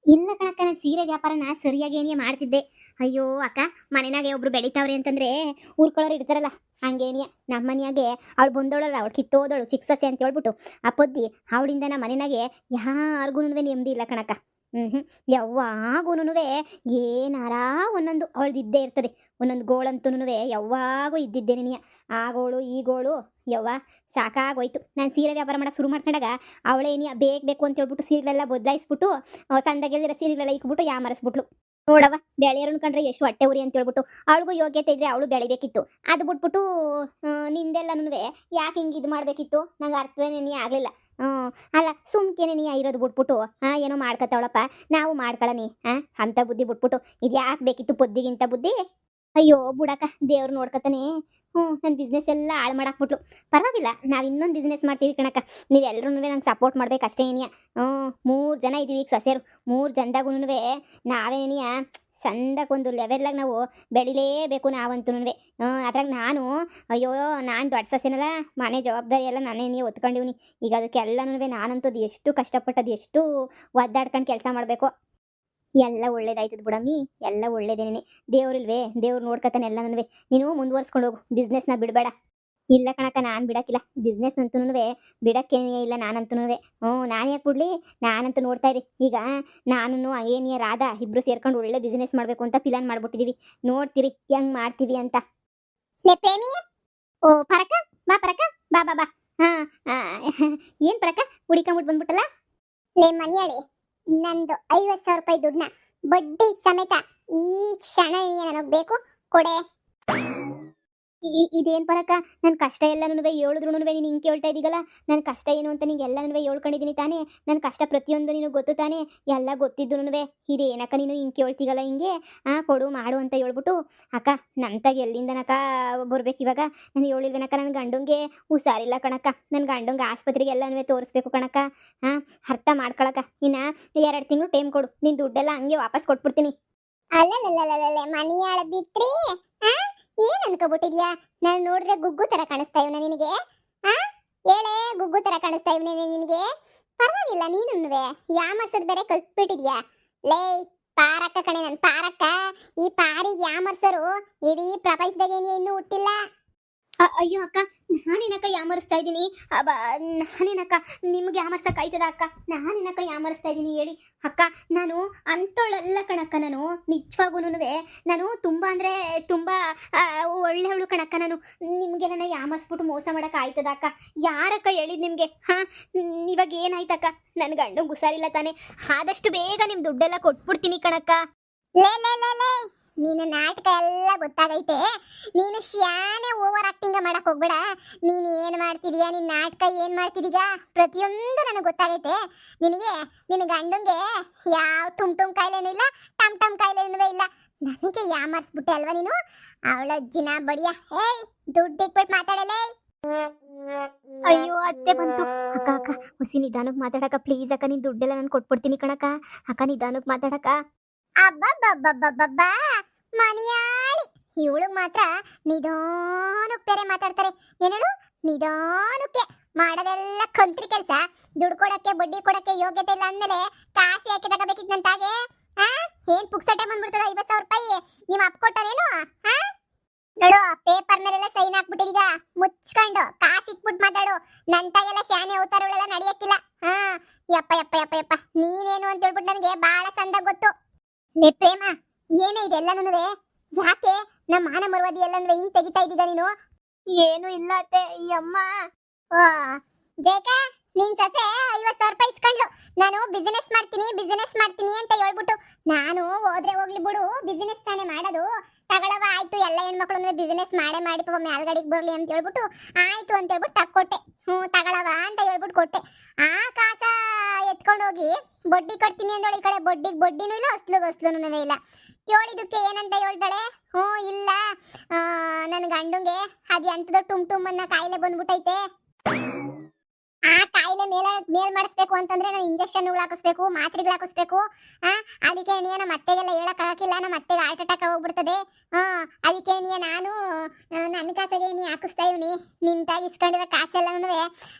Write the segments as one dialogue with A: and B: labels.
A: ಇಲ್ಲ ಕಣಕ್ಕ, ನಾನು ಸೀರೆ ವ್ಯಾಪಾರನ ಸರಿಯಾಗಿ ಏನೇ ಮಾಡ್ತಿದ್ದೆ. ಅಯ್ಯೋ ಅಕ್ಕ, ಮನೆನಾಗೆ ಒಬ್ರು ಬೆಳಿತಾವ್ರೆ ಅಂತಂದ್ರೆ ಊರ್ಕೊಳ್ಳೋರು ಇರ್ತಾರಲ್ಲ, ಹಂಗೇನಿಯ ನಮ್ಮ ಮನೆಯಾಗೆ ಅವಳು ಬಂದೋಳಲ್ಲ, ಅವಳು ಕಿತ್ತೋದಳು ಚಿಕ್ಕ ಸೊಸೆ ಅಂತ ಹೇಳ್ಬಿಟ್ಟು ಆ ಪೊದ್ದಿ ಅವಳಿಂದ ನಮ್ಮ ಮನೆನಾಗೆ ಯಾರಿಗೂ ನೆಮ್ಮದಿ ಇಲ್ಲ ಕಣಕ್ಕ. ಯಾವಾಗೂನು ಏನಾರ ಒಂದೊಂದು ಅವಳ್ದಿದ್ದೇ ಇರ್ತದೆ. ಒಂದೊಂದು ಗೋಳಂತೂ ಯಾವಾಗೂ ಇದ್ದಿದ್ದೆ ನೀನಿಯ. ಆ ಗೋಳು ಈ ಗೋಳು, ಯವ್ವ ಸಾಕಾಗೋಯ್ತು. ನಾನು ಸೀರೆ ವ್ಯಾಪಾರ ಮಾಡಕ್ಕೆ ಶುರು ಮಾಡ್ಕೊಂಡಾಗ ಅವಳೇನಿಯ ಬೇಕು ಅಂತ ಹೇಳ್ಬಿಟ್ಟು ಸೀರೆಗಳೆಲ್ಲ ಬದಲಾಯಿಸ್ಬಿಟ್ಟು ಸಣ್ಣಗೆಲ್ದಿರೋ ಸೀರೆಗಳೆಲ್ಲ ಇಕ್ಬಿಟ್ಟು ಯಾಮರಿಸ್ಬಿಟ್ಲು. ನೋಡವ, ಬೆಳೆಯರನ್ ಕಂಡ್ರೆ ಎಷ್ಟು ಹೊಟ್ಟೆ ಉರಿ ಅಂತ ಹೇಳ್ಬಿಟ್ಟು ಅವಳಿಗೂ ಯೋಗ್ಯತೆ ಇದ್ರೆ ಅವಳು ಬೆಳಿಬೇಕಿತ್ತು. ಅದು ಬಿಟ್ಬಿಟ್ಟು ನಿಂದೆಲ್ಲನೂ ಯಾಕೆ ಹಿಂಗೆ ಇದು ಮಾಡಬೇಕಿತ್ತು, ನಂಗೆ ಅರ್ಥವೇನೇ ಆಗಲಿಲ್ಲ. ಅಲ್ಲ ಸುಮ್ಕೇನೆ ನೀ ಇರೋದು ಬಿಟ್ಬಿಟ್ಟು ಏನೋ ಮಾಡ್ಕೊತಾವಳಪ್ಪ, ನಾವು ಮಾಡ್ಕೊಳ್ಳಿ ಅಂತ ಬುದ್ಧಿ ಬಿಟ್ಬಿಟ್ಟು ಇದು ಯಾಕೆ ಬೇಕಿತ್ತು ಪೊದ್ದಿಗಿಂತ ಬುದ್ಧಿ. ಅಯ್ಯೋ ಬುಡಕ್ಕ, ದೇವ್ರು ನೋಡ್ಕೊತಾನೆ. ನನ್ನ ಬಿಸ್ನೆಸ್ ಎಲ್ಲ ಹಾಳು ಮಾಡಾಕ್ಬಿಟ್ಲು. ಪರವಾಗಿಲ್ಲ, ನಾವು ಇನ್ನೊಂದು ಬಿಸ್ನೆಸ್ ಮಾಡ್ತೀವಿ ಕಣಕ್ಕ. ನೀವೆಲ್ಲರೂ ನಂಗೆ ಸಪೋರ್ಟ್ ಮಾಡ್ಬೇಕು ಅಷ್ಟೇ ಏನಿಯ. 3 ಜನ ಇದೀವಿ ಈಗ ಸೊಸೆರು. 3 ಜನದಾಗೂ ನಾವೇನಿಯ ಚಂದಕ್ಕೊಂದು ಲೆವೆಲ್ಲಾಗ ನಾವು ಬೆಳಿಲೇಬೇಕು ನಾವಂತೂ. ಅದ್ರಾಗ ನಾನು ಅಯ್ಯೋ ನಾನು ದೊಡ್ಡ ಸೊಸೆನಲ್ಲ, ಮನೆ ಜವಾಬ್ದಾರಿ ಎಲ್ಲ ನಾನೇ ಒತ್ಕೊಂಡಿವ್ನಿ. ಈಗ ಅದಕ್ಕೆಲ್ಲನೂ ನಾನಂತೂ ಅದು ಎಷ್ಟು ಕಷ್ಟಪಟ್ಟದು, ಎಷ್ಟು ಒದ್ದಾಡ್ಕೊಂಡು ಕೆಲಸ ಮಾಡಬೇಕು. ಎಲ್ಲ ಒಳ್ಳೇದಾಯ್ತದ ಬಿಡಮ್ಮಿ, ಎಲ್ಲ ಒಳ್ಳೇದೇನೆ. ದೇವ್ರಿಲ್ವೇ, ದೇವ್ರು ನೋಡ್ಕತಾನೆ ಎಲ್ಲನೂ. ನೀನು ಮುಂದುವರ್ಸ್ಕೊಂಡು ಹೋಗು, ಬಿಸ್ನೆಸ್ನ ಬಿಡಬೇಡ. ಇಲ್ಲ ಕಣಕ್ಕ, ನಾನು ಬಿಡಕ್ಕಿಲ್ಲ ಬಿಸ್ನೆಸ್ ಅಂತೂ, ಬಿಡಕ್ಕೇನೇ ಇಲ್ಲ ನಾನಂತೂ. ನಾನು ಯಾಕೆ ಬಿಡ್ಲಿ, ನಾನಂತೂ ನೋಡ್ತಾ ಇರಿ. ಈಗ ನಾನು ಏನಿಯ ರಾಧಾ ಇಬ್ರು ಸೇರ್ಕೊಂಡು ಒಳ್ಳೆ ಬಿಸ್ನೆಸ್ ಮಾಡಬೇಕು ಅಂತ ಪ್ಲಾನ್ ಮಾಡ್ಬಿಟ್ಟಿದೀವಿ. ನೋಡ್ತೀರಿ ಹೆಂಗ್ ಮಾಡ್ತೀವಿ ಅಂತ. ಲೇ ಪ್ರೇಮಿ, ಓ ಪರಕ ಬಾ, ಪರಕ ಬಾ ಬಾ ಬಾ. ಹಾ ಏನ್ ಪರಕ ಹುಡಿಕೊಂಬಿಟ್ಟು ಬಂದ್ಬಿಟ್ಟಲ್ಲ. ಲೇ ಮನಿಯಾಳಿ, ನಂದು 50,000 ರೂಪಾಯಿ ದುಡ್ಡನ್ನ ಬಡ್ಡಿ ಸಮೇತ ಈ ಕ್ಷಣ ನನಗೆ ಬೇಕು, ಕೊಡೆ. ಇದೇನ್ ಪರಕ, ನನ್ನ ಕಷ್ಟ ಎಲ್ಲನೂ ಹೇಳಿದ್ರು ನೀನು ಹಿಂಗೆ ಕೇಳ್ತಾ ಇದ್ದೀಗಲ್ಲ. ನನ್ನ ಕಷ್ಟ ಏನು ಅಂತ ನಿಂಗೆ ಎಲ್ಲನೂ ಹೇಳ್ಕೊಂಡಿದ್ದೀನಿ ತಾನೇ. ನನ್ನ ಕಷ್ಟ ಪ್ರತಿಯೊಂದು ನೀನು ಗೊತ್ತು ತಾನೇ, ಎಲ್ಲ ಗೊತ್ತಿದ್ದು ಇದೇನಕ್ಕ ನೀನು ಹಿಂಗೆ ಕೇಳ್ತೀಗಲ್ಲ, ಹಿಂಗೆ ಕೊಡು ಮಾಡು ಅಂತ ಹೇಳ್ಬಿಟ್ಟು. ಅಕ್ಕ ನಂತಾಗ ಎಲ್ಲಿಂದನಕ್ಕ ಬರ್ಬೇಕು ಇವಾಗ. ನಾನು ಹೇಳಿಲ್ವೇನಕ್ಕ, ನನ್ನ ಗಂಡಂಗೆ ಹುಷಾರಿಲ್ಲ ಕಣಕ್ಕ. ನನ್ನ ಗಂಡಂಗೆ ಆಸ್ಪತ್ರೆಗೆ ಎಲ್ಲನೂ ತೋರಿಸ್ಬೇಕು ಕಣಕ್ಕ. ಅರ್ಥ ಮಾಡ್ಕೊಳಕ್ಕ. ಇನ್ನು 2 ತಿಂಗಳು ಟೈಮ್ ಕೊಡು, ನಿನ್ನ ದುಡ್ಡೆಲ್ಲ ಹಂಗೆ ವಾಪಸ್ ಕೊಟ್ಬಿಡ್ತೀನಿ. ಅಲ್ಲ ಮನೆಯಾಳ ಬಿಟ್ರಿ ಏನ್ ಅನ್ಕೋಬಿಟ್ಟಿದ್ಯಾ? ನಾನು ನೋಡ್ರೆ ಗುಗ್ಗು ತರ ಕಾಣಿಸ್ತಾ ಇವನ ನಿನಗೆ? ಹೇಳೆ, ಗುಗ್ಗು ತರ ಕಾಣಿಸ್ತಾ ಇವನೇ ನಿನಗೆ? ಪರವಾಗಿಲ್ಲ, ನೀನುವೆ ಯಾಮರ್ಸದ್ ಬೇರೆ ಕಲ್ತ್ಬಿಟ್ಟಿದ್ಯಾ. ಲೇ ಪಾರಕ್ಕ ಕಣೆ, ನನ್ ಪಾರಕ್ಕ. ಈ ಪಾರಿಗೆ ಯಾಮರ್ಸರು ಇಡೀ ಪ್ರಪಂಚದಾಗ ಇನ್ನೂ ಹುಟ್ಟಿಲ್ಲ. ಅಯ್ಯೋ ಅಕ್ಕ, ನಾನೇನಕ್ಕ ಯಾಮರಿಸ್ತಾ ಇದ್ದೀನಿ? ನಾನೇನಕ್ಕ ನಿಮ್ಗೆ ಯಾಮರ್ಸಕ್ ಆಯ್ತದ ಅಕ್ಕ? ನಾನೇನಕ್ಕ ಯಾಮರಿಸ್ತಾ ಇದ್ದೀನಿ ಹೇಳಿ ಅಕ್ಕ? ನಾನು ಅಂತೋಳಲ್ಲ ಕಣಕ್ಕ. ನಾನು ನಿಜವಾಗೂನು ನಾನು ತುಂಬಾ ಅಂದ್ರೆ ತುಂಬಾ ಒಳ್ಳೆಯವಳು ಕಣಕ್ಕ. ನಾನು ನಿಮ್ಗೆ ನನ್ನ ಯಾಮರ್ಸ್ಬಿಟ್ಟು ಮೋಸ ಮಾಡಕ್ ಆಯ್ತದ ಅಕ್ಕ? ಯಾರಕ್ಕ ಹೇಳಿದ್ ನಿಮ್ಗೆ? ಇವಾಗ ಏನಾಯ್ತಕ್ಕ? ನನ್ನ ಗಂಡು ಹುಷಾರಿಲ್ಲ ತಾನೆ, ಆದಷ್ಟು ಬೇಗ ನಿಮ್ ದುಡ್ಡೆಲ್ಲ ಕೊಟ್ಬಿಡ್ತೀನಿ ಕಣಕ್ಕ. ಲೇ ಲೇ ಲೇ ಲೇ, ನೀನು ನಾಟಕ ಎಲ್ಲ ಗೊತ್ತಾಗೈತೆ. ನೀನು ಶಾನೆ ಓವರ್ ಆಕ್ಟಿಂಗ್ ಮಾಡಕ್ ಹೋಗ್ಬೇಡ. ನೀನು ಏನ್ ಮಾಡ್ತಿದೀಯಾ, ನಿನ್ ನಾಟಕ ಏನ್ ಮಾಡ್ತಿದೀಗ ಪ್ರತಿಯೊಂದು ನನಗೆ ಗೊತ್ತಾಗೈತೆ. ನಿನ್ನ ಗಂಡಂಗೆ ಯಾವ ಟುಮ್ ಕಾಯಿಲೆನೂ ಇಲ್ಲ, ಟಮ್ ಕಾಯಿಲೆನೂ ಇಲ್ಲ. ನನಗೆ ಯಾಮರ್ಸ್ಬಿಟ್ಟೆ ಅಲ್ವಾ ನೀನು? ಅವಳ ಅಜ್ಜಿನ ಬಡಿಯ. ಏಯ್ ದುಡ್ಡು ಇಟ್ಬಿಟ್ಟು ಮಾತಾಡಲೇ. ಅಯ್ಯೋ ಅತ್ತೆ ಬಂತು. ಅಕ್ಕ ಅಕ್ಕ ಹುಸಿ ನಿಧಾನಕ್ಕೆ ಮಾತಾಡಕ ಪ್ಲೀಸ್ ಅಕ್ಕ. ನಿನ್ ದುಡ್ಡೆಲ್ಲ ನಾನು ಕೊಟ್ಬಿಡ್ತೀನಿ ಕಣಕ್ಕ. ಅಕ್ಕ ನಿಧಾನಕ್ಕೆ ಮಾತಾಡಕ. ಅಬ್ಬಬ್ಬಬ್ಬಬ್ಬಬ್ಬಾ, ಮನಿಯಾಳಿ ಇವಳು ಮಾತ್ರ ನಿಧಾನಕ್ಕೆ ಬೇರೆ ಮಾತಾಡ್ತಾರೆ. ಏನೇಳು ನಿಧಾನಕ್ಕೆ ಮಾಡೋದೆಲ್ಲ ಕಂತ್ರಿ ಕೆಲಸ. ದುಡ್ಡು ಕೊಡಕ್ಕೆ ಬಡ್ಡಿ ಕೊಡಕ್ಕೆ ಯೋಗ್ಯತೆ ಇಲ್ಲ ಅಂದ್ಮೇಲೆ ಕಾಸು ಯಾಕೆ ತಗೋಬೇಕಿತ್ತು ನಂತಾಗೆ? ಏನ್ ಪುಕ್ಸಟೆ ಬಂದ್ಬಿಡ್ತದ 50,000 ರೂಪಾಯಿ? ನೀವು ಅಪ್ಕೊಟ್ಟನೇನು? ನೋಡು, ಪೇಪರ್ ಮೇಲೆಲ್ಲ ಸೈನ್ ಹಾಕ್ಬಿಟ್ಟಿದೀಗ. ಮುಚ್ಕೊಂಡು ಕಾಸು ಇಟ್ಬಿಟ್ಟು ಮಾತಾಡು. ನಂತಾಗೆಲ್ಲ ಶಾನೆ ಅವತಾರಗಳೆಲ್ಲ ನಡೆಯಕ್ಕಿಲ್ಲ. ಯಪ್ಪ ಯಪ್ಪ ಯಪ್ಪ ಯಪ್ಪ, ನೀನೇನು ಅಂತ ಹೇಳ್ಬಿಟ್ಟು ನನಗೆ ಬಹಳ ಚಂದ ಗೊತ್ತು. ಲೇ ಪ್ರೇಮ, ಏನೇ ಇದೆಲ್ಲನೂ? ಯಾಕೆ ನಮ್ಮ ಮಾನ ಮರುವಾದಿ ಎಲ್ಲನೂ ಹಿಂಗ್ ತೆಗಿತಾ ಇದ್ದೀಗ ನೀನು? ಏನು ಇಲ್ಲ ಅತ್ತೆ, ಈ ಅಮ್ಮ. ಬೇಕಾ ನಿನ್ ಸೊಸೆ 50,000 ರೂಪಾಯಿ ಇಸ್ಕೊಂಡ್ಲು. ನಾನು ಬಿಸಿನೆಸ್ ಮಾಡ್ತೀನಿ ಅಂತ ಹೇಳ್ಬಿಟ್ಟು. ನಾನು ಹೋದ್ರೆ ಹೋಗ್ಲಿ ಬಿಡು, ಬಿಸಿನೆಸ್ ತಾನೇ ಮಾಡೋದು. ತಗೊಳವ ಆಯ್ತು, ಎಲ್ಲ ಹೆಣ್ಮಕ್ಳು ಬಿಸಿನೆಸ್ ಮಾಡಿ ಪಾಪ ಮೇಲ್ಗಡೆಗೆ ಬರ್ಲಿ ಅಂತ ಹೇಳ್ಬಿಟ್ಟು ಆಯ್ತು ಅಂತ ಹೇಳ್ಬಿಟ್ಟು ತಕ್ಕೊಟ್ಟೆ. ತಗೊಳವ ಅಂತ ಹೇಳ್ಬಿಟ್ಟು ಕೊಟ್ಟೆ. ಆ ಕಾಸ ಎತ್ಕೊಂಡು ಹೋಗಿ ಬಡ್ಡಿ ಕೊಡ್ತೀನಿ ಅಂದೋಳು. ಈ ಕಡೆ ಬಡ್ಡಿನೂ ಇಲ್ಲ, ಅಸ್ಲುನೂ ಇಲ್ಲ. ಕೇಳಿದಕ್ಕೆ ಏನಂತ ಹೇಳ್ತಾಳೆ? ಇಲ್ಲ, ನನ್ನ ಗಂಡಂಗೆ ಅದು ಎಂತದ ಟುಮ್ ಅನ್ನ ಕಾಯಿಲೆ ಬಂದ್ಬಿಟ್ಟೈತೆ. ಆ ಕಾಯಿಲೆ ಮೇಲ್ ಮಾಡಿಸ್ಬೇಕು ಅಂತಂದ್ರೆ ನಾನು ಇಂಜೆಕ್ಷನ್ಗಳು ಹಾಕಿಸ್ಬೇಕು, ಮಾತ್ರೆಗಳು ಹಾಕಿಸ್ಬೇಕು. ಅದಕ್ಕೆ ನಮ್ಮ ಅತ್ತೆಗೆಲ್ಲ ಹೇಳಕ್ ಹಾಕಿಲ್ಲ. ನಮ್ಮ ಅತ್ತೆಗೆ ಹಾರ್ಟ್ ಅಟ್ಯಾಕ್ ಹೋಗ್ಬಿಡ್ತದೆ. ಅದಕ್ಕೆ ನಾನು ನನ್ನ ಕಾಸಿಗೆ ಹಾಕಿಸ್ತಾ ಇವ್ನಿ. ನಿಂತಾಗಿ ಇಸ್ಕೊಂಡಿರೋ ಕಾಸೆಲ್ಲನೂ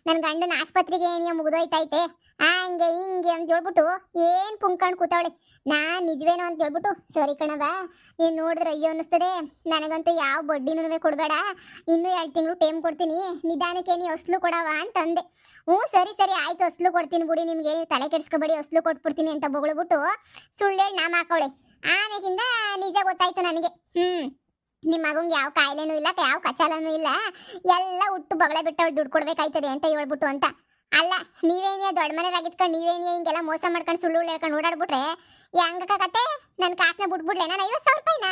A: ನನ್ನ ಗಂಡನ ಆಸ್ಪತ್ರೆಗೆ ಮುಗಿದೋಯ್ತೈತೆ. ಹಂಗೆ ಹಿಂಗೆ ಅಂತ ಹೇಳ್ಬಿಟ್ಟು ಏನ್ ಪುಂಕಂಡ್ ಕೂತವಳೆ. ನಾನ್ ನಿಜವೇನೋ ಅಂತ ಹೇಳ್ಬಿಟ್ಟು ಸರಿ ಕಣವ, ನೀನ್ ನೋಡಿದ್ರೆ ಅಯ್ಯೋ ಅನ್ನಿಸ್ತದೆ. ನನಗಂತೂ ಯಾವ ಬಡ್ಡಿನೂ ಕೊಡಬೇಡ, ಇನ್ನೂ 2 ತಿಂಗಳು ಟೈಮ್ ಕೊಡ್ತೀನಿ, ನಿಧಾನಕ್ಕೆ ನೀ ಹೊಸ್ಲು ಕೊಡವ ಅಂತಂದೆ. ಹ್ಞೂ ಸರಿ ಸರಿ ಆಯ್ತು, ಹೊಸ್ಲು ಕೊಡ್ತೀನಿ ಬಿಡಿ, ನಿಮ್ಗೆ ತಲೆ ಕೆಡಿಸ್ಕೊಬೇಡಿ, ಹೊಸ್ಲು ಕೊಟ್ಬಿಡ್ತೀನಿ ಅಂತ ಬೊಗಳ್ಬಿಟ್ಟು ಸುಳ್ಳೇಳಿ ನಾಮ ಹಾಕೋಳೆ. ಆಮೇಲಿಂದ ನಿಜ ಗೊತ್ತಾಯ್ತು ನನಗೆ. ನಿಮ್ಮ ಮಗಂಗೆ ಯಾವ ಕಾಯಿಲೆನೂ ಇಲ್ಲ, ಯಾವ ಕಚಾಲನೂ ಇಲ್ಲ, ಎಲ್ಲ ಹುಟ್ಟು ಬೊಗಳೆ ಬಿಟ್ಟವಳು ದುಡ್ಡು ಕೊಡ್ಬೇಕಾಯ್ತದೆ ಅಂತ ಹೇಳ್ಬಿಟ್ಟು ಅಂತ. ಅಲ್ಲ, ನೀವೇನೇ ದೊಡ್ಡ ಮನೆಯಾಗಿತ್ಕೊಂಡು ನೀವೇನೇ ಹಿಂಗೆಲ್ಲ ಮೋಸ ಮಾಡ್ಕೊಂಡು ಸುಳ್ಳು ಹೇಳ್ಕೊಂಡು ಓಡಾಡ್ಬಿಟ್ರೆ ಹೆಂಗಕ್ಕಾಗತ್ತೆ? ನನ್ನ ಕಾಸನ್ನ ಬಿಟ್ಬಿಡ್ಲೆ ನಾನು 50,000 ರೂಪಾಯಿನ?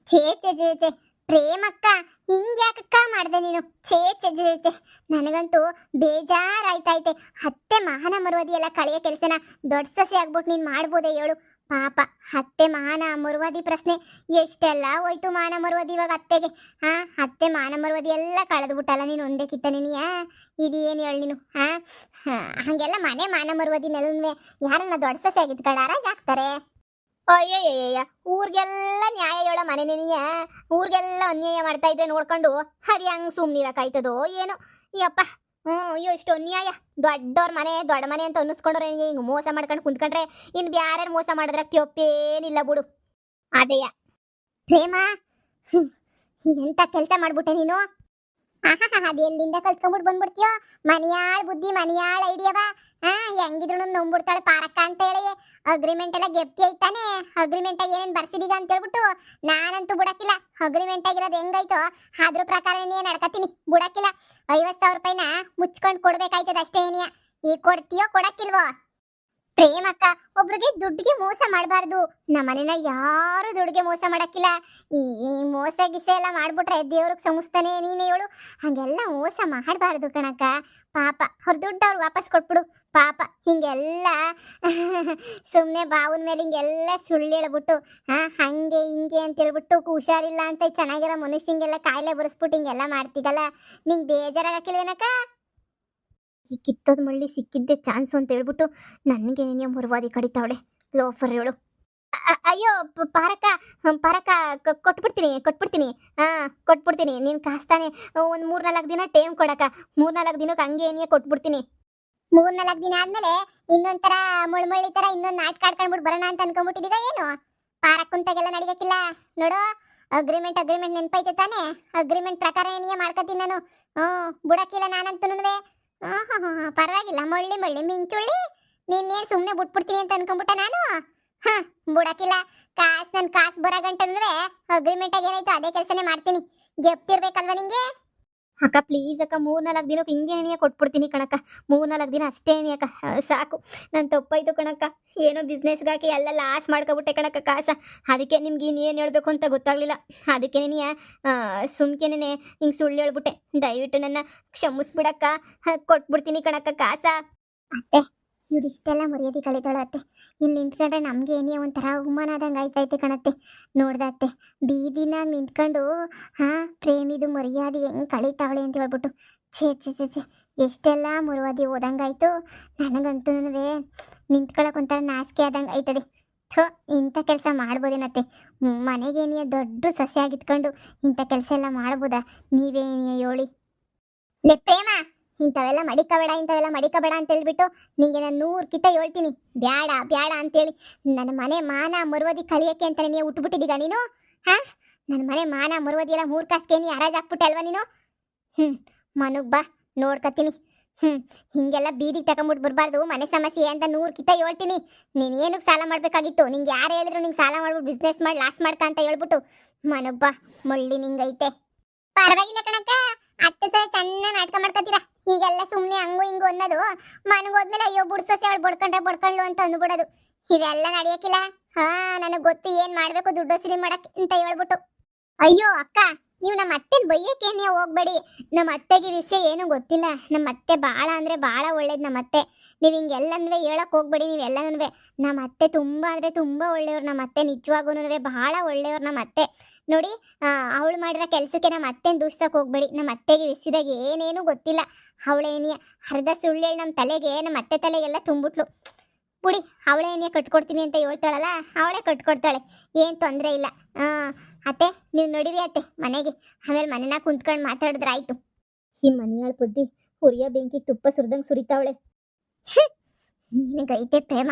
A: ಛೇ ಛೇ ಛೇ ಛೇ ಪ್ರೇಮಕ್ಕ, ಹಿಂಗ್ಯಾಕಕ್ಕ ಮಾಡ್ದೆ ನೀನು? ಛೇ ಛೇ ಛೇ ಛೇ, ನನಗಂತೂ ಬೇಜಾರಾಯ್ತೈತೆ. ಅತ್ತೆ ಮಹಾನ ಮರುವದಿ ಎಲ್ಲ ಕಳೆಯ ಕೆಲಸನ ದೊಡ್ಡ ಸಸಿ ಆಗ್ಬಿಟ್ಟು ನೀನು ಮಾಡ್ಬೋದೇ ಹೇಳು? ಪಾಪ ಅತ್ತೆ ಮಾನ ಮರುವದಿ ಪ್ರಶ್ನೆ ಎಷ್ಟೆಲ್ಲ ಹೋಯ್ತು. ಮಾನ ಮರುವದಿ ಇವಾಗ ಅತ್ತೆಗೆ. ಅತ್ತೆ ಮಾನ ಮರುವದಿ ಎಲ್ಲ ಕಳೆದು ಬಿಟ್ಟಲ್ಲ ನೀನು ಒಂದೇ ಕಿತ್ತ ನೀನಿಯ. ಇದೇನು ಹೇಳಿ ನೀನು? ಹಂಗೆಲ್ಲ ಮನೆ ಮಾನ ಮರುವದಿ ನೆಲನ್ವೆ ಯಾರನ್ನ ದೊಡ್ಡ ಸಸಿ ಆಗಿದ್ ಕಡಾರ ಹಾಕ್ತಾರೆ? ಅಯ್ಯಯ್ಯಯ್ಯ, ಊರಿಗೆಲ್ಲ ನ್ಯಾಯ ಹೇಳೋ ಮನೆ ನೀನಿಯ, ಊರಿಗೆಲ್ಲ ಅನ್ಯಾಯ ಮಾಡ್ತಾ ಇದ್ರೆ ನೋಡ್ಕೊಂಡು ಅದು ಹೆಂಗ್ ಸುಮ್ಮನಿರಕ್ಕಾಯ್ತದೋ ಏನೋ ಯಪ್ಪ. ಎಷ್ಟು ಅನ್ಯಾಯ. ದೊಡ್ಡವ್ರ ಮನೆ ದೊಡ್ಡ ಮನೆ ಅಂತ ಅನ್ನಿಸ್ಕೊಂಡ್ರೆ ಹಿಂಗೆ ಮೋಸ ಮಾಡ್ಕೊಂಡು ಕುಂತ್ಕೊಂಡ್ರೆ ಇನ್ನು ಬ್ಯಾರ್ಯಾರು ಮೋಸ ಮಾಡಿದ್ರೆ ತಪ್ಪೇನಿಲ್ಲ ಬಿಡು. ಅದೇಯ ಪ್ರೇಮ, ಎಂತ ಕೆಲಸ ಮಾಡ್ಬಿಟ್ಟೆ ನೀನು? ಅದು ಎಲ್ಲಿಂದ ಕಲ್ತ್ಕೊಂಡ್ಬಿಟ್ಟು ಬಂದ್ಬಿಡ್ತೀಯೋ? ಮನಿಯಾಳ್ ಬುದ್ಧಿ, ಮನಿಯಾಳ್ ಐಡಿಯಾವ. ಹೆಂಗಿದ್ರು ನಂಬಿಡ್ತಾಳೆ ಪಾರಕ್ಕ ಅಂತ ಹೇಳಿ. ಅಗ್ರಿಮೆಂಟ್ ಎಲ್ಲ ಗೆಪ್ತಿ ಐತಾನೆ. ಅಗ್ರಿಮೆಂಟ್ ಆಗಿ ಏನೇನು ಬರ್ಸಿದೀಗ ಅಂತ ಹೇಳ್ಬಿಟ್ಟು ನಾನಂತೂ ಬಿಡಕ್ಕಿಲ್ಲ. ಅಗ್ರಿಮೆಂಟ್ ಆಗಿರೋದು ಹೆಂಗಾಯ್ತೋ ಅದ್ರ ಪ್ರಕಾರನೇ ನಡ್ಕತೀನಿ, ಬಿಡಕ್ಕಿಲ್ಲ. 50,000 ರೂಪಾಯಿನ ಮುಚ್ಕೊಂಡು ಕೊಡ್ಬೇಕಾಯ್ತದ ಅಷ್ಟೇ ಏನಿಯ. ಈಗ ಕೊಡ್ತೀಯೋ ಕೊಡಕ್ಕಿಲ್ವೋ? ಪ್ರೇಮಕ್ಕ, ಒಬ್ರಿಗೆ ದುಡ್ಡಿಗೆ ಮೋಸ ಮಾಡಬಾರ್ದು. ನಮ್ಮನೆನ ಯಾರು ದುಡ್ಡಿಗೆ ಮೋಸ ಮಾಡಕ್ಕಿಲ್ಲ. ಈ ಮೋಸ ಗಿಸ ಎಲ್ಲ ಮಾಡ್ಬಿಟ್ರೆ ದೇವ್ರಿಗೆ ಸಮಸ್ತಾನೆ ನೀನೇ ಹೇಳು. ಹಂಗೆಲ್ಲ ಮೋಸ ಮಾಡಬಾರ್ದು ಕಣಕ್ಕ. ಪಾಪ ಅವ್ರ ದುಡ್ಡು ಅವ್ರಿಗೆ ವಾಪಸ್ ಕೊಟ್ಬಿಡು. ಪಾಪ ಹಿಂಗೆಲ್ಲ ಸುಮ್ಮನೆ ಬಾವನ ಮೇಲೆ ಹಿಂಗೆಲ್ಲ ಸುಳ್ಳು ಹೇಳ್ಬಿಟ್ಟು ಹಂಗೆ ಹಿಂಗೆ ಅಂತ ಹೇಳ್ಬಿಟ್ಟು ಹುಷಾರಿಲ್ಲ ಅಂತ ಚೆನ್ನಾಗಿರೋ ಮನುಷ್ಯಂಗೆಲ್ಲ ಕಾಯಿಲೆ ಬರೆಸ್ಬಿಟ್ಟು ಹಿಂಗೆಲ್ಲ ಮಾಡ್ತಿದ್ದಲ್ಲ, ನಿಂಗೆ ಬೇಜಾರಾಗಕ್ಕಿಲ್ವೇನಕ್ಕ? ಈ ಕಿತ್ತೋದ್ ಮಳ್ಳಿ ಸಿಕ್ಕಿದ್ದೆ ಚಾನ್ಸು ಅಂತ ಹೇಳ್ಬಿಟ್ಟು ನನಗೆ ಮುರುವಾದಿ ಕಡಿತಾವಳೆ ಲೋಫರ್ ಹೇಳು. ಅಯ್ಯೋ ಪಾರಕ್ಕ, ಪಾರಕ್ಕ, ಕೊಟ್ಬಿಡ್ತೀನಿ ಕೊಟ್ಬಿಡ್ತೀನಿ. ನೀನು ಕಾಸ್ತಾನೆ ಒಂದು 3-4 ದಿನ ಟೈಮ್ ಕೊಡಕ್ಕ. 3-4 ದಿನಕ್ಕೆ ಹಂಗೆ ಏನೇ ಕೊಟ್ಬಿಡ್ತೀನಿ. 3-4 ದಿನ ಆದ್ಮೇಲೆ ಇನ್ನೊಂಥರ ಮುಳ್ಮಳ್ಳಿ ಥರ ಇನ್ನೊಂದು ನಾಟಕ ಆಡ್ಕೊಂಡ್ಬಿಟ್ಟು ಬರೋಣ ಅಂತ ಅನ್ಕೊಂಡ್ಬಿಟ್ಟಿದ್ದೀಗ ಏನು? ಪಾರಕ್ಕಂತಾಗೆಲ್ಲ ನಡಿಗಕ್ಕಿಲ್ಲ ನೋಡು. ಅಗ್ರಿಮೆಂಟ್ ನೆನ್ಪೈತೆ ತಾನೆ? ಅಗ್ರಿಮೆಂಟ್ ಪ್ರಕಾರ ಏನೇ ಮಾಡ್ಕೊತೀನಿ ನಾನು. ಬಿಡಕ್ಕಿಲ್ಲ ನಾನಂತೂ. ಪರವಾಗಿಲ್ಲ, ಮಳ್ಳಿ ಮಿಂಚುಳ್ಳಿ, ನೀನೇನು ಸುಮ್ಮನೆ ಬಿಟ್ಬಿಡ್ತೀನಿ ಅಂತ ಅನ್ಕೊಂಡ್ಬಿಟ್ಟ ನಾನು? ಬಿಡಕ್ಕಿಲ್ಲ. ನನ್ನ ಕಾಸು ಬರೋ ಗಂಟೆ ಅಗ್ರಿಮೆಂಟ್ ಆಗಿ ಏನಾಯ್ತು ಅದೇ ಕೆಲಸನೇ ಮಾಡ್ತೀನಿ. ಗೆಪ್ತಿರ್ಬೇಕಲ್ವ ನಿಂಗೆ? ಅಕ್ಕ ಪ್ಲೀಸ್ ಅಕ್ಕ, 3-4 ದಿನಕ್ಕೆ ಹಿಂಗೆ ಎಣ್ಣೆ ಕೊಟ್ಬಿಡ್ತೀನಿ ಕಣಕ್ಕ. 3-4 ದಿನ ಅಷ್ಟೇ ಎಣ್ಣೆಯಕ್ಕ, ಸಾಕು. ನಾನು ತಪ್ಪಾಯ್ತು ಕಣಕ್ಕ. ಏನೋ ಬಿಸ್ನೆಸ್ಗಾಕಿ ಎಲ್ಲ ಲಾಸ್ ಮಾಡ್ಕೊಬಿಟ್ಟೆ ಕಣಕ್ಕ ಕಾಸ. ಅದಕ್ಕೆ ನಿಮ್ಗೆ ಇನ್ನೇನು ಹೇಳ್ಬೇಕು ಅಂತ ಗೊತ್ತಾಗ್ಲಿಲ್ಲ. ಅದಕ್ಕೆ ನೀನು ಸುಮ್ಕೆನೇ ಹಿಂಗೆ ಸುಳ್ಳು ಹೇಳ್ಬಿಟ್ಟೆ. ದಯವಿಟ್ಟು ನನ್ನ ಕ್ಷಮಿಸ್ಬಿಡಕ್ಕ. ಕೊಟ್ಬಿಡ್ತೀನಿ ಕಣಕ್ಕ ಕಾಸ. ಅತ್ತೆ ಇವ್ರು ಇಷ್ಟೆಲ್ಲ ಮರ್ಯಾದೆ ಕಳಿತಾಳೆ ಅತ್ತೆ. ಇಲ್ಲಿ ನಿಂತ್ಕೊಂಡ್ರೆ ನಮಗೆ ಏನೇ ಒಂಥರ ಅವಮಾನ ಆದಂಗೆ ಆಯ್ತೈತೆ ಕಣತ್ತೆ. ನೋಡ್ದತ್ತೆ ಬೀದಿನಾಗ ನಿಂತ್ಕೊಂಡು ಪ್ರೇಮಿದು ಮರ್ಯಾದೆ ಹೆಂಗೆ ಕಳೀತಾವಳೆ ಅಂತ ಹೇಳ್ಬಿಟ್ಟು ಛೇ ಛೇ ಛೇ ಛೇ ಎಷ್ಟೆಲ್ಲ ಮರ್ಯಾದೆ ಓದಂಗಾಯ್ತು. ನನಗಂತೂ ನಿಂತ್ಕೊಳ್ಳೋಕೆ ಒಂಥರ ನಾಚಿಕೆ ಆದಂಗೆ ಆಯ್ತದೆ. ಇಂಥ ಕೆಲಸ ಮಾಡ್ಬೋದೇನತ್ತೆ? ಮನೆಗೇನಿಯ ದೊಡ್ಡ ಸಸ್ಯ ಆಗಿತ್ಕೊಂಡು ಇಂಥ ಕೆಲಸ ಎಲ್ಲ ಮಾಡ್ಬೋದಾ? ನೀವೇನಿಯ ಹೇಳಿ? ಲೇ ಪ್ರೇಮ, ಇಂಥವೆಲ್ಲ ಮಡಿಕಬೇಡ ಅಂತ ಹೇಳ್ಬಿಟ್ಟು ನಿಂಗೆ ನಾನು 100 ಕಿತ್ತ ಹೇಳ್ತೀನಿ. ಬ್ಯಾಡ ಅಂತೇಳಿ ನನ್ನ ಮನೆ ಮಾನ ಮರುವದಿ ಕಳಿಯಕ್ಕೆ ಅಂತ ನೀವು ಉಟ್ಬಿಟ್ಟಿದ್ದೀಗ ನೀನು. ನನ್ನ ಮನೆ ಮಾನ ಮರುವದಿ ಎಲ್ಲ 3 ಕಾಸಿಗೆ ನೀ ಹರಾಜ್ ಹಾಕ್ಬಿಟ್ಟೆ ಅಲ್ವಾ ನೀನು? ಮನಗ್ ಬಾ, ನೋಡ್ಕತ್ತೀನಿ. ಹಿಂಗೆಲ್ಲ ಬೀದಿಗೆ ತಗೊಂಬಿಟ್ಟು ಬರಬಾರ್ದು. ಮನೆ ಸಮಸ್ಯೆ ಅಂತ 100 ಕಿತ್ತ ಹೇಳ್ತೀನಿ. ನೀನು ಏನಕ್ಕೆ ಸಾಲ ಮಾಡಬೇಕಾಗಿತ್ತು? ನಿಂಗೆ ಯಾರು ಹೇಳಿದ್ರು ನಿಂಗೆ ಸಾಲ ಮಾಡ್ಬಿಟ್ಟು ಬಿಸ್ನೆಸ್ ಮಾಡಿ ಲಾಸ್ ಮಾಡ್ಕ ಅಂತ ಹೇಳ್ಬಿಟ್ಟು? ಮನಗ್ ಬಾ, ಮಳ್ಳಿ ನಿಂಗೈತೆ. ಪರವಾಗಿಲ್ಲ ಕಣಕ್ಕ, ಅತ್ತೆ ಸಹ ಚೆನ್ನಾಗಿ ನಾಟಕ ಮಾಡ್ಕೊತೀರಾ. ಈಗೆಲ್ಲ ಸುಮ್ಮನೆ ಹಂಗು ಹಿಂಗು ಅನ್ನೋದು ಮನಗೋದ್ಮೇಲೆ ಅಯ್ಯೋ ಬುಡ್ಸೋಸೆ ಅವಳು ಬಡ್ಕೊಂಡ್ಲು ಅಂತ ಅಂದ್ಬಿಡೋದು ಇವೆಲ್ಲ ನಡೆಯಕ್ಕಿಲ್ಲ. ನನಗೆ ಗೊತ್ತು ಏನ್ ಮಾಡ್ಬೇಕು ದುಡ್ಡು ವಸೂಲಿ ಮಾಡಕ್ಕೆ ಅಂತ ಹೇಳ್ಬಿಟ್ಟು. ಅಯ್ಯೋ ಅಕ್ಕ, ನೀವು ನಮ್ಮ ಅತ್ತೆನ ಬೈಯಕ್ಕೆ ನೀವು ಹೋಗ್ಬೇಡಿ. ನಮ್ಮ ಅತ್ತೆಗೆ ವಿಷಯ ಏನೂ ಗೊತ್ತಿಲ್ಲ. ನಮ್ಮ ಅತ್ತೆ ಭಾಳ ಅಂದರೆ ಭಾಳ ಒಳ್ಳೇದು ನಮ್ಮ ಅತ್ತೆ. ನೀವು ಹಿಂಗೆಲ್ಲನೂ ಹೇಳಕ್ಕೆ ಹೋಗ್ಬೇಡಿ. ನೀವೆಲ್ಲನೂ ನಮ್ಮ ಅತ್ತೆ ತುಂಬ ಅಂದರೆ ತುಂಬ ಒಳ್ಳೆಯವ್ರು. ನಮ್ಮ ಅತ್ತೆ ನಿಜವಾಗೂ ಭಾಳ ಒಳ್ಳೆಯವ್ರು ನಮ್ಮ ಅತ್ತೆ. ನೋಡಿ, ಅವಳು ಮಾಡಿರೋ ಕೆಲಸಕ್ಕೆ ನಮ್ಮ ಅತ್ತೆನ ದೂಷಿಸಕ್ಕೆ ಹೋಗ್ಬೇಡಿ. ನಮ್ಮ ಅತ್ತೆಗೆ ವಿಷಯದಾಗ ಏನೇನೂ ಗೊತ್ತಿಲ್ಲ. ಅವಳೇನಿಯ ಅರ್ಧ ಸುಳ್ಳು ಹೇಳಿ ನಮ್ಮ ಅತ್ತೆ ತಲೆಗೆಲ್ಲ ತುಂಬಿಟ್ಲು. ಪುಡಿ ಅವಳೇನಿಯ ಕಟ್ಕೊಡ್ತೀನಿ ಅಂತ ಹೇಳ್ತಾಳಲ್ಲ, ಅವಳೇ ಕಟ್ಕೊಡ್ತಾಳೆ, ಏನು ತೊಂದರೆ ಇಲ್ಲ. ಅತ್ತೆ ನೀವು ನೋಡಿರಿ ಅತ್ತೆ ಮನೆಗೆ, ಆಮೇಲೆ ಮನೆನ ಕುಂತ್ಕೊಂಡು ಮಾತಾಡಿದ್ರೆ ಆಯ್ತು. ಈ ಮನೆಯಾಳ ಬುದ್ಧಿ ಹುರಿಯ ಬೆಂಕಿ ತುಪ್ಪ ಸುರಿದಂಗೆ ಸುರಿತಾವಳೆ. ನಿನಗೈತೆ ಪ್ರೇಮ.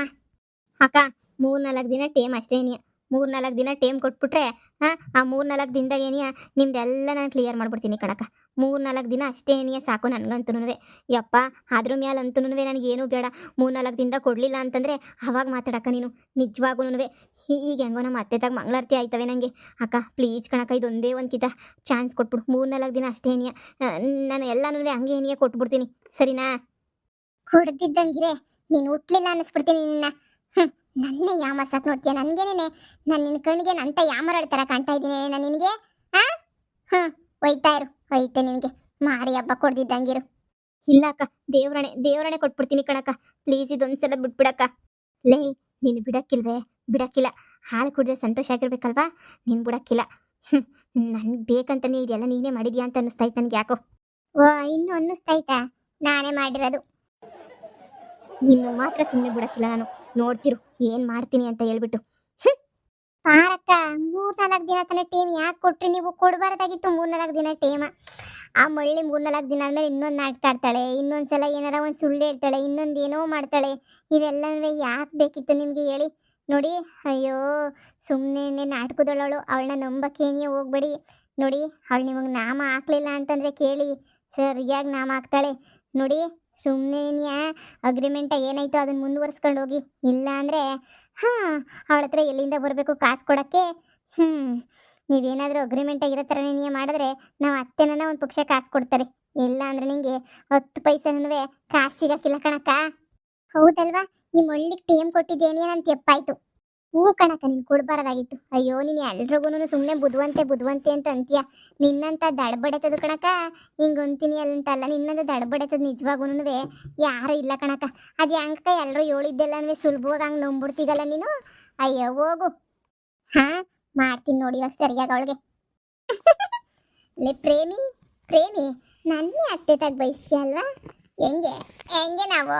A: ಅಕ್ಕ 3-4 ದಿನ ಟೇಮ್ ಅಷ್ಟೇ ಏನಿಯ. 3-4 ದಿನ ಟೇಮ್ ಕೊಟ್ಬಿಟ್ರೆ ಆ 3-4 ದಿನದಾಗ ಏನಿಯ ನಿಮ್ದೆಲ್ಲ ನಾನು ಕ್ಲಿಯರ್ ಮಾಡ್ಬಿಡ್ತೀನಿ ಕಣಕ್ಕ. 3-4 ದಿನ ಅಷ್ಟೇ ಏನಿಯ ಸಾಕು ನನಗಂತೂ. ಯಪ್ಪ ಅದ್ರ ಮ್ಯಾಲಂತೂ ನನಗೇನು ಬೇಡ. 3-4 ದಿನದಾಗ ಕೊಡಲಿಲ್ಲ ಅಂತಂದರೆ ಅವಾಗ ಮಾತಾಡಕ್ಕ ನೀನು. ನಿಜವಾಗೂ ಈಗ ಹೆಂಗೋ ನಮ್ಮ ಅತ್ತೆದಾಗ ಮಂಗಳಾರತಿ ಆಯ್ತವೆ ನನಗೆ. ಅಕ್ಕ ಪ್ಲೀಸ್ ಕಣಕ್ಕ, ಇದೊಂದೇ ಒಂದು ಕಿತ ಚಾನ್ಸ್ ಕೊಟ್ಬಿಡು. 3-4 ದಿನ ಅಷ್ಟೇ ಏನಿಯ. ನಾನು ಎಲ್ಲನೂ ಹಂಗೆ ಏನಿಯ ಕೊಟ್ಬಿಡ್ತೀನಿ, ಸರಿನಾ? ಕುಡ್ದಿದ್ದಂಗಿರೆ ನೀನು ಹುಟ್ಲಿಲ್ಲ ಅನ್ನಿಸ್ಬಿಡ್ತೀನಿ ನಿನ್ನ. ನನ್ನೇ ಯಾಮರ್ಸಕ್ ನೋಡ್ತೀಯ ನನಗೇನೆ. ನಾನು ನಿನ್ನ ಕಣ್ಣಿಗೆ ನಂತ ಯಾಮರಾಡ್ತಾರ ಕಾಣ್ತಾ ಇದ್ದೀನಿ ನಾನು ನಿನಗೆ. ಒಯ್ತಾ ಇರು, ಒಯ್ತೆ ನಿನಗೆ ಮಾರಿ ಹಬ್ಬ ಕೊಡ್ದಿದ್ದಂಗಿರು. ಇಲ್ಲ ಅಕ್ಕ, ದೇವ್ರಣೆ ಕೊಟ್ಬಿಡ್ತೀನಿ ಕಣಕ್ಕ. ಪ್ಲೀಸ್ ಇದೊಂದ್ಸಲ ಬಿಟ್ಬಿಡಕ್ಕ. ಲೇ ನೀನು ಬಿಡಕ್ಕಿಲ್ವೇ? ಬಿಡಕ್ಕಿಲ್ಲ. ಹಾಲು ಕುಡಿದ್ರೆ ಸಂತೋಷ ಆಗಿರ್ಬೇಕಲ್ವಾ? ನೀನು ಬಿಡಕ್ಕಿಲ್ಲ. ನನ್ಗೆ ಬೇಕಂತಾನೆ ಇದೆಲ್ಲ ನೀನೇ ಮಾಡಿದ್ಯಾ ಅಂತ ಅನ್ನಿಸ್ತೈತೆ ನನಗೆ ಯಾಕೋ. ಓ ಇನ್ನೂ ಅನ್ನಿಸ್ತೈತಾ? ನಾನೇ ಮಾಡಿರೋದು. ನಿನ್ನ ಮಾತ್ರ ಸುಮ್ಮನೆ ಬಿಡಕ್ಕಿಲ್ಲ ನಾನು. ನೋಡ್ತಿರು ಏನು ಮಾಡ್ತೀನಿ ಅಂತ ಹೇಳ್ಬಿಟ್ಟು. ಪಾರಕ್ಕ 3-4 ದಿನ ತನಕ ಟೀಮ್ ಯಾಕೆ ಕೊಟ್ರಿ ನೀವು? ಕೊಡಬಾರ್ದಾಗಿತ್ತು 3-4 ದಿನ ಟೀಮ್. ಆ ಮಳ್ಳಿ 3-4 ದಿನ ಆದ್ಮೇಲೆ ಇನ್ನೊಂದು ನಾಟಕ ಆಡ್ತಾಳೆ, ಇನ್ನೊಂದ್ಸಲ ಏನಾರ ಒಂದು ಸುಳ್ಳು ಹೇಳ್ತಾಳೆ, ಇನ್ನೊಂದು ಏನೋ ಮಾಡ್ತಾಳೆ. ಇವೆಲ್ಲವೇ ಯಾಕೆ ಬೇಕಿತ್ತು ನಿಮಗೆ ಹೇಳಿ? ನೋಡಿ, ಅಯ್ಯೋ ಸುಮ್ಮನೆ ನಾಟಕದವಳು, ಅವಳನ್ನ ನಂಬಕ್ಕೇನಿಯೇ ಹೋಗ್ಬೇಡಿ. ನೋಡಿ, ಅವಳು ನಿಮಗೆ ನಾಮ ಹಾಕ್ಲಿಲ್ಲ ಅಂತಂದರೆ ಕೇಳಿ, ಸರಿಯಾಗಿ ನಾಮ ಹಾಕ್ತಾಳೆ ನೋಡಿ. ಸುಮ್ಮನೆ ಅಗ್ರಿಮೆಂಟ ಏನಾಯ್ತು ಅದನ್ನ ಮುಂದುವರ್ಸ್ಕೊಂಡು ಹೋಗಿ. ಇಲ್ಲ ಅಂದರೆ ಅವಳ ಹತ್ರ ಎಲ್ಲಿಂದ ಬರಬೇಕು ಕಾಸು ಕೊಡೋಕ್ಕೆ? ನೀವೇನಾದರೂ ಅಗ್ರಿಮೆಂಟ್ ಇರೋ ಥರನೇ ನೀವು ಮಾಡಿದ್ರೆ ನಾವು ಅತ್ತೆನ ಒಂದು ಪಕ್ಷ ಕಾಸು ಕೊಡ್ತಾರೆ. ಇಲ್ಲ ಅಂದರೆ ನಿಮಗೆ 10 ಪೈಸೆನೂ ಕಾಸು ಸಿಗೋಕ್ಕಿಲ್ಲ ಕಣಕ್ಕ. ಹೌದಲ್ವಾ? ಈ ಮಳ್ಳಿಗೆ ಟೇಮ್ ಕೊಟ್ಟಿದ್ದೇನೆ ನನ್ನ ತೆಪ್ಪಾಯ್ತು. ಹೂ ಕಣಕ್ಕ, ನೀನು ಕೊಡಬಾರ್ದಾಗಿತ್ತು. ಅಯ್ಯೋ ನೀನು ಎಲ್ರಿಗೂ ಸುಮ್ಮನೆ ಬುದ್ವಂತೆ ಅಂತ ಅಂತೀಯ. ನಿನ್ನಂತ ದಡಬಡೆತದು ಕಣಕ್ಕ. ಹಿಂಗಂತೀನಿ ಅಲ್ಲಂತಲ್ಲ, ನಿನ್ನಂತ ದಡಬಡೆತದು ನಿಜವಾಗೂ ಯಾರೂ ಇಲ್ಲ ಕಣಕ್ಕ. ಅದು ಹೆಂಗಕ್ಕ ಎಲ್ಲರೂ ಹೇಳಿದ್ದೆಲ್ಲ ಸುಲಭವಾಗಿ ಹಂಗೆ ನಂಬಿಡ್ತೀಗಲ್ಲ ನೀನು. ಅಯ್ಯೋ ಹೋಗು. ಮಾಡ್ತೀನಿ ನೋಡಿ ಇವಾಗ ಸರಿಯಾಗಿ ಅವಳಿಗೆ. ಲೇ ಪ್ರೇಮಿ, ನನ್ನೇ ಅತ್ತೆ ತಾಗ ಬಯಸ್ತೀಯ ಅಲ್ವಾ? ಹೆಂಗೆ ನಾವು